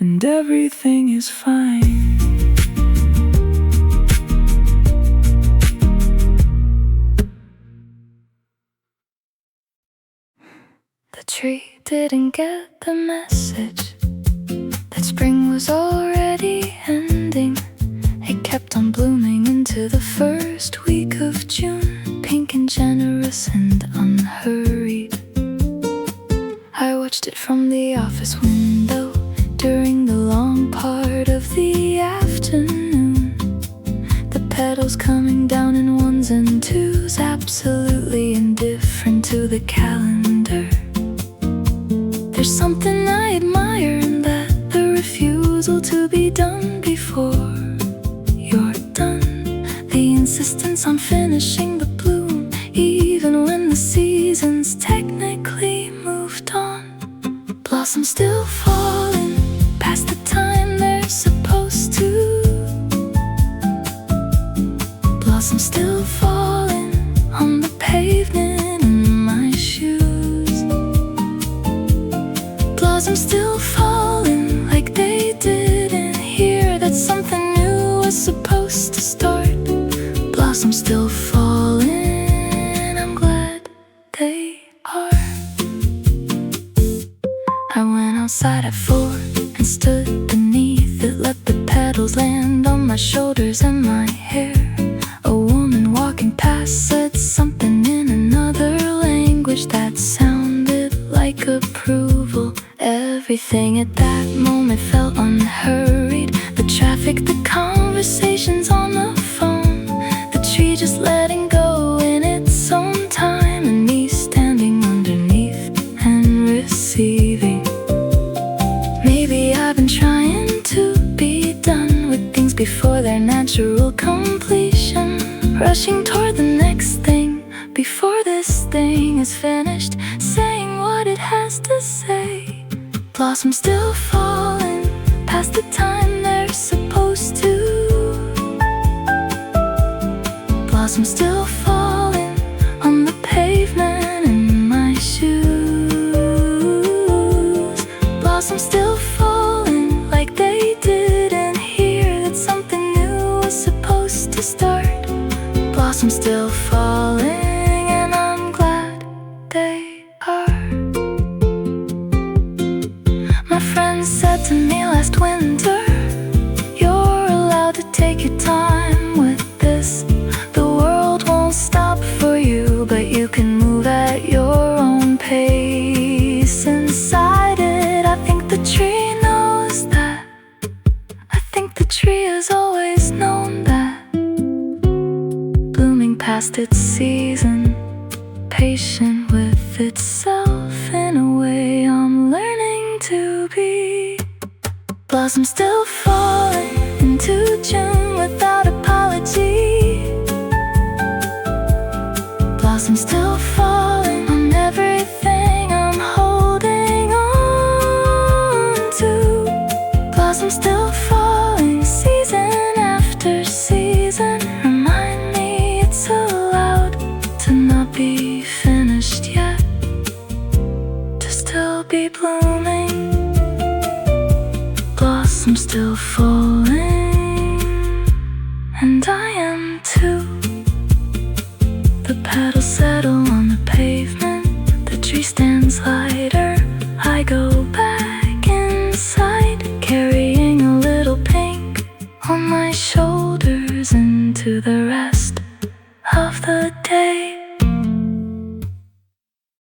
And everything is fine. The tree didn't get the message that spring was already ending. It kept on blooming into the first week of June, pink and generous and unhurried. I watched it from the office window during the long part of the afternoon. The petals coming down in ones and twos, absolutely indifferent to the calendar. There's something I admire in that, the refusal to be done before you're done. The insistence on finishing the bloom, even when the season's technically moved on. Blossoms still falling past the time they're supposed to. Blossoms still falling on the pavement in my shoes. Blossoms still falling like they didn't hear that something new was supposed to start. Blossoms still falling, I'm glad they are. I went outside at 4 and stood beneath it, let the petals land on my shoulders and my hair. A woman walking past said something in another language that sounded like approval. Everything at that moment felt unhurried. The traffic, the conversations on the phone, the tree just letting go in its own time, and me standing underneath and receiving. Maybe I've been trying to be done with things before their natural completion, rushing toward the next thing before this thing is finished, saying what it has to say. Blossoms still falling past the time they're supposed to. Blossoms still falling on the pavement in my shoes. Blossoms still falling like they didn't hear that something new was supposed to start. Blossoms still falling, and I'm glad they are. My friend said to me last winter, you're allowed to take your time with this. The world won't stop for you, but you can move at your own pace. Inside it, I think the tree knows that. I think the tree has always known that. Blooming past its season, patient with itself in a way I'm learning to be. Blossoms still falling into June without apology. Blossoms still falling on everything I'm holding on to. Blossoms still falling season after season, remind me it's allowed to not be finished yet, to still be blooming. Blossoms still falling, and I am too. The petals settle on the pavement, the tree stands lighter